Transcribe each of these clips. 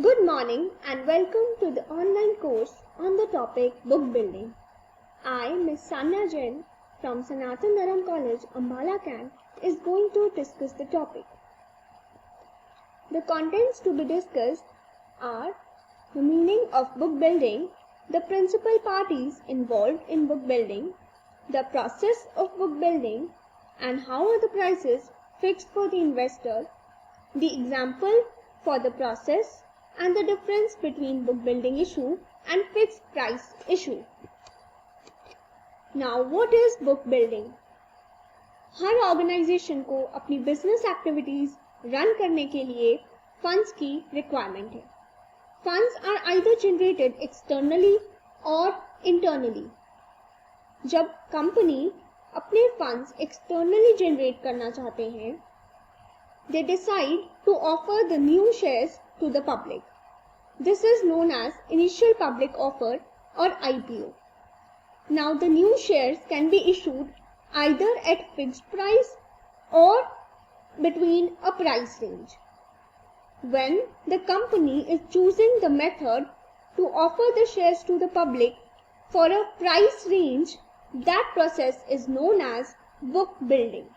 Good morning and welcome to the online course on the topic book building. I, Ms. Sanya Jain from Sanatan Dharam College, Ambala Camp, is going to discuss the topic. The contents to be discussed are the meaning of book building, the principal parties involved in book building, the process of book building, and how are the prices fixed for the investor, the example for the process, and the difference between book building issue and fixed price issue. Now, what is book building? हर organization को अपनी business activities run करने के लिए funds की requirement है. Funds are either generated externally और internally. जब कंपनी अपने फंड्स एक्सटर्नली जनरेट करना चाहते हैं, they decide to offer the new shares to the public. This is known as initial public offer or IPO. Now the new shares can be issued either at fixed price or between a price range. When the company is choosing the method to offer the shares to the public for a price range, that process is known as book building.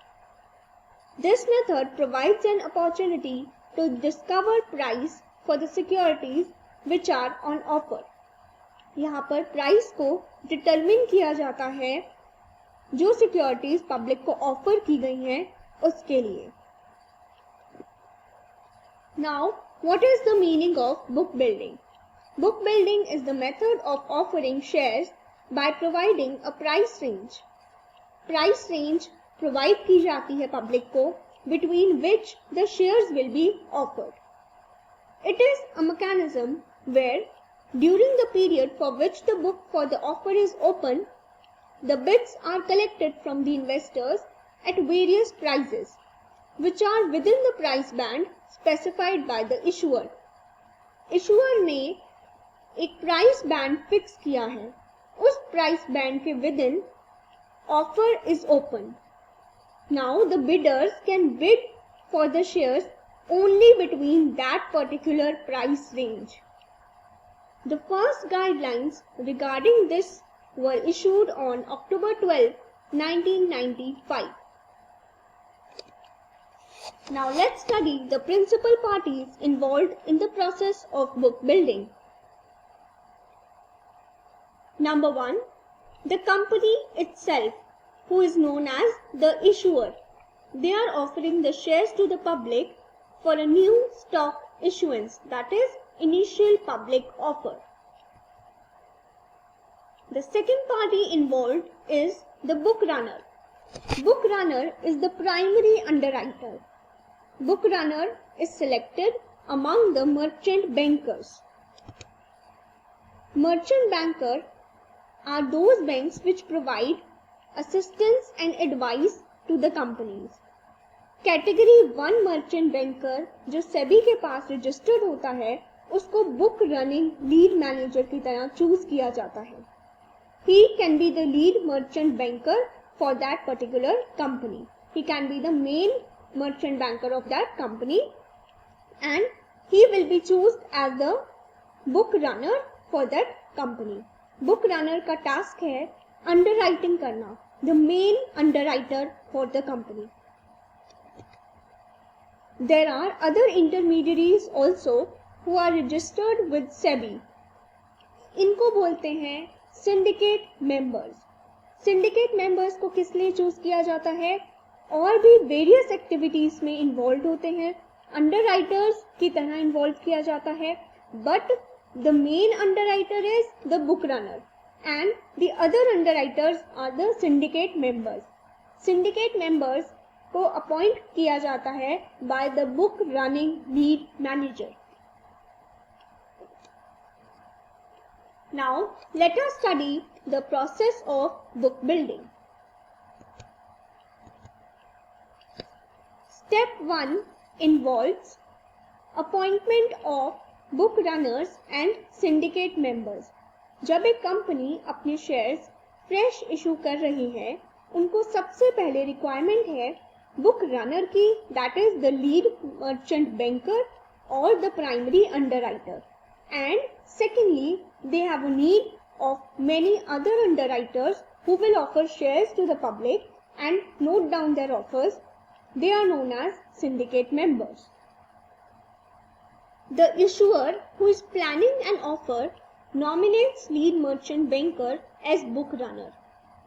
This method provides an opportunity to discover price for the securities which are on offer. यहाँ पर price को determine किया जाता है जो securities public को offer की गई हैं उसके लिए. Now, what is the meaning of book building? Book building is the method of offering shares by providing a price range. Price range provide की जाती है पब्लिक को between which the shares will be offered. It is a mechanism where during the period for which the book for the offer is open, the bids are collected from the investors at various prices which are within the price band specified by the issuer. Issuer ने एक price band fix किया है. उस price band के within offer is open. Now the bidders can bid for the shares only between that particular price range. The first guidelines regarding this were issued on October 12, 1995. Now let's study the principal parties involved in the process of book building. Number 1, the company itself, who is known as the issuer. They are offering the shares to the public for a new stock issuance, that is initial public offer. The second party involved is the book runner. Book runner is the primary underwriter. Book runner is selected among the merchant bankers. Merchant banker are those banks which provide assistance and advice to the companies. Category 1 merchant banker जो सेबी के पास registered होता है उसको book running lead manager की तरह choose किया जाता है. He can be the lead merchant banker for that particular company. He can be the main merchant banker of that company and he will be chosen as the book runner for that company. Book runner का task है underwriting करना, the main underwriter for the company. There are other intermediaries also who are registered with SEBI. इनको बोलते हैं syndicate members. Syndicate members को किस लिए choose किया जाता है? और भी various activities में involved होते हैं. Underwriters की तरह involved किया जाता है, but the main underwriter is the book runner. And the other underwriters are the syndicate members. Syndicate members को अपॉइंट किया जाता है by the book running lead manager. Now let us study the process of book building. Step 1 involves appointment of book runners and syndicate members. जब एक company अपने shares fresh issue कर रही है, उनको सबसे पहले रिक्वायरमेंट है बुक रनर की, that is the lead merchant banker, or the primary underwriter. And secondly, they have a need of many other underwriters who will offer shares to the public and note down their offers. They are known as syndicate members. The issuer who is planning an offer nominates lead merchant banker as book runner.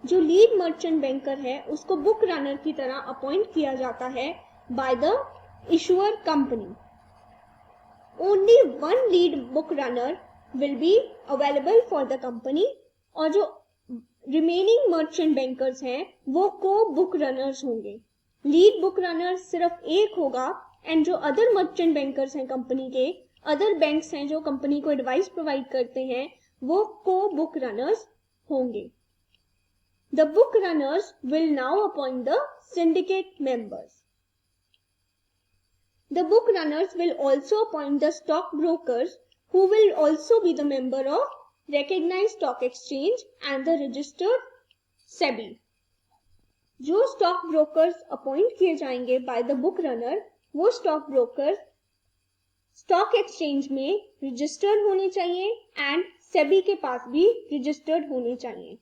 जो lead merchant banker है उसको book runner की तरह appoint किया जाता है bye the issuer company. Only one lead book runner will be available for the company और जो रिमेनिंग मर्चेंट बैंकर्स हैं वो को बुक रनर्स होंगे. लीड बुक रनर सिर्फ एक होगा एंड जो अदर मर्चेंट बैंकर्स हैं कंपनी के, अदर बैंक्स हैं जो कंपनी को एडवाइस प्रोवाइड करते हैं, वो को बुक रनर्स होंगे. The book runners will now appoint the syndicate members. The book runners will also appoint the stock brokers who will also be the member of recognized stock exchange and the registered SEBI. जो stock brokers appoint किए जाएंगे by the book runner, वो stock brokers stock exchange में registered होने चाहिए and SEBI के पास भी registered होने चाहिए.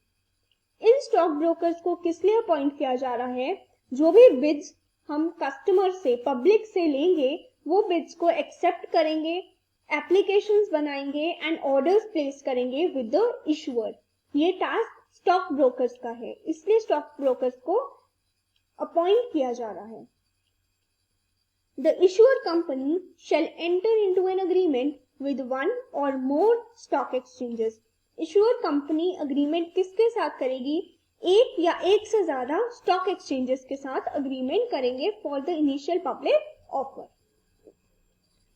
इन स्टॉक ब्रोकर्स को किस लिए अपॉइंट किया जा रहा है? जो भी बिड्स हम कस्टमर से, पब्लिक से लेंगे, वो बिड्स को एक्सेप्ट करेंगे, एप्लीकेशंस बनाएंगे एंड ऑर्डर्स प्लेस करेंगे विद द इशुअर. ये टास्क स्टॉक ब्रोकर्स का है, इसलिए स्टॉक ब्रोकर्स को अपॉइंट किया जा रहा है. The issuer company shall enter into an agreement with one or more stock exchanges. Issuer company agreement किसके साथ करेगी? एक या एक से ज्यादा स्टॉक एक्सचेंजेस के साथ अग्रीमेंट करेंगे for the initial public offer.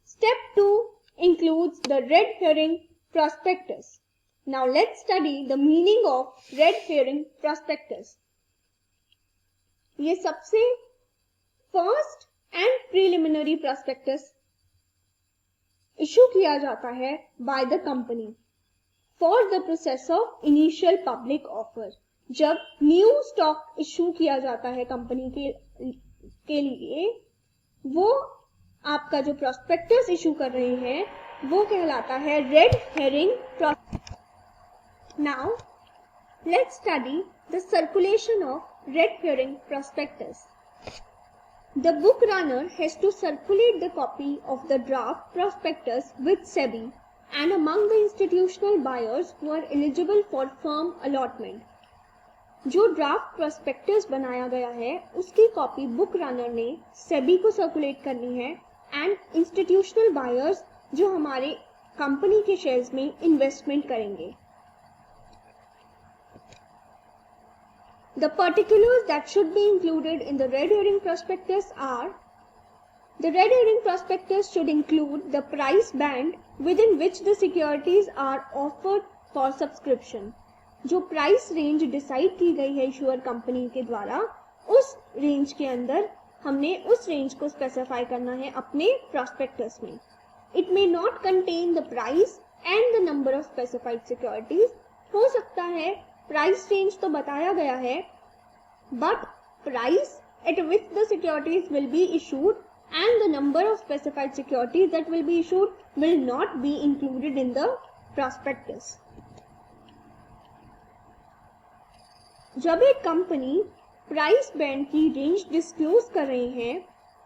Step 2 includes the red herring prospectus. Now let's study the meaning of red herring prospectus. ये सबसे first and preliminary prospectus issue किया जाता है by the company for the process of initial public offer. जब new stock issue किया जाता है company के लिए, वो आपका जो प्रोस्पेक्टस इशू कर रहे हैं वो कहलाता है red herring prospectus. Now let's study the circulation of red herring prospectus. The book runner has to circulate the copy of the draft prospectus with SEBI and among the institutional buyers who are eligible for firm allotment. जो draft prospectus बनाया गया है उसकी copy book runner ने सेबी को circulate करनी है and institutional buyers जो हमारे कंपनी के शेयर्स में इन्वेस्टमेंट करेंगे. The particulars that should be included in the red herring prospectus are: the red herring prospectus should include the price band within which the securities are offered for subscription. जो price range decide की गई है issuer company के द्वारा, उस range के अंदर हमने उस रेंज को स्पेसिफाई करना है अपने प्रोस्पेक्टस में. It may not contain the price and the number of specified securities. हो सकता है प्राइस रेंज तो बताया गया है but price at which the securities will be issued and the number of specified securities that will be issued will not be included in the prospectus. जब एक company price band की range disclose कर रही है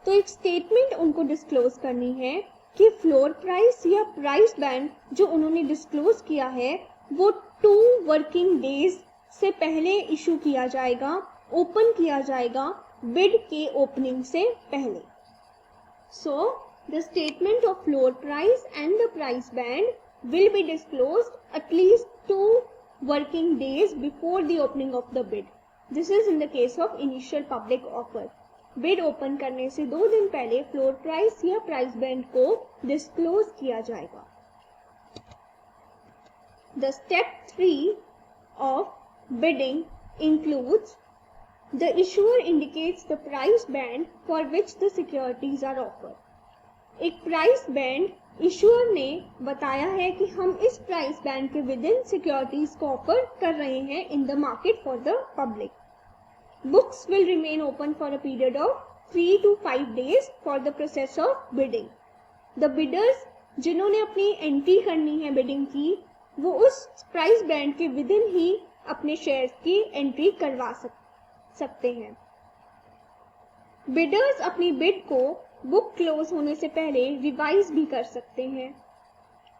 तो एक statement उनको disclose करनी है कि फ्लोर प्राइस या प्राइस बैंड जो उन्होंने डिस्क्लोज किया है वो 2 वर्किंग डेज से पहले इशू किया जाएगा, ओपन किया जाएगा बिड के ओपनिंग से पहले. So, the statement of floor price and the price band will be disclosed at least 2 working days before the opening of the bid. This is in the case of initial public offer. Bid open करने से 2 दिन पहले floor price या price band को disclose किया जाएगा. The step 3 of bidding includes: the issuer indicates the price band for which the securities are offered. एक price band issuer ने बताया है कि हम इस प्राइस बैंड के विद इन सिक्योरिटीज को ऑफर कर रहे हैं in the market for the public. Books will remain open for a period of 3 to 5 days for the process of bidding. The bidders जिन्होंने अपनी एंट्री करनी है बिडिंग की, वो उस प्राइस बैंड के विद इन ही अपने शेयर्स की एंट्री करवा सकते हैं। बिडर्स अपनी बिड को बुक क्लोज होने से पहले रिवाइज भी कर सकते हैं।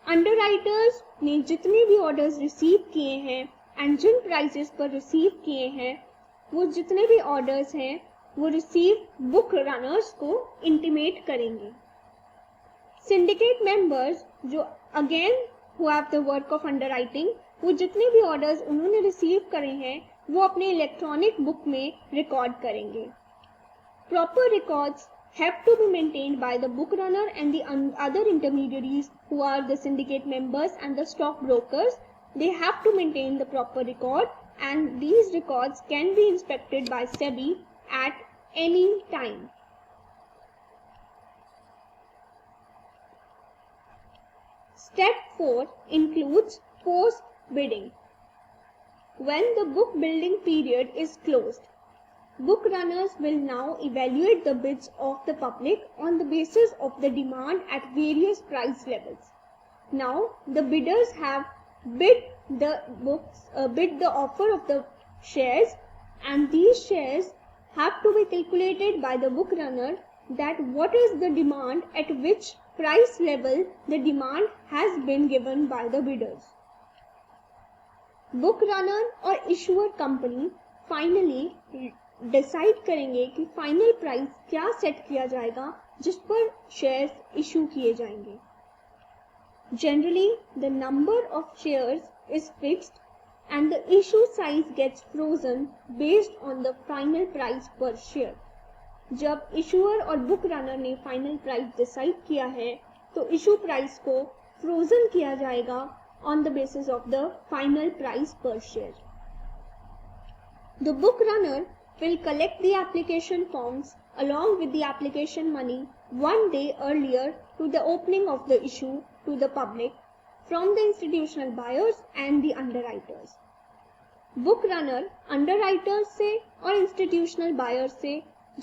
अंडरराइटर्स ने जितने भी ऑर्डर्स रिसीव किए हैं एंड जिन प्राइसेस पर रिसीव किए हैं, वो जितने भी ऑर्डर्स हैं वो रिसीव बुक रनर्स को इंटीमेट करेंगे। सिंडिकेट मेंबर्स जो again who have the work of underwriting, वो जितने भी ऑर्डर्स उन्होंने रिसीव करे हैं वो अपने इलेक्ट्रॉनिक बुक में रिकॉर्ड करेंगे। Proper records have to be maintained by the book runner and the other intermediaries who are the syndicate members and the stock brokers. They have to maintain the proper record, and these records can be inspected by SEBI at any time. Step 4 includes post bidding. When the book building period is closed, book runners will now evaluate the bids of the public on the basis of the demand at various price levels. Now, the bidders have bid the offer of the shares, and these shares have to be calculated by the book runner that what is the demand at which price level the demand has been given by the bidders. Book runner or issuer company finally decide करेंगे कि final price क्या set किया जाएगा जिस पर shares issue किए जाएंगे। Generally the number of shares is fixed and the issue size gets frozen based on the final price per share. जब इशूअर और बुक रनर ने फाइनल प्राइस डिसाइड किया है तो इशू प्राइस को फ्रोजन किया जाएगा on the basis of the final price per share. The book runner will collect the application forms along with the application money one day earlier to the opening of the issue to the public from the institutional buyers and the underwriters. Book runner underwriters से और institutional buyers से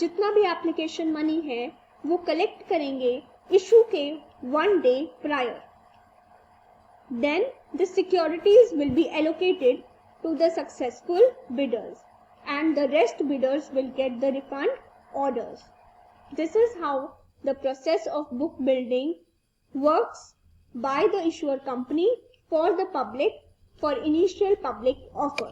जितना भी application money है वो collect करेंगे issue के one day prior. Then the securities will be allocated to the successful bidders, and the rest bidders will get the refund orders. This is how the process of book building works by the issuer company for the public for initial public offer.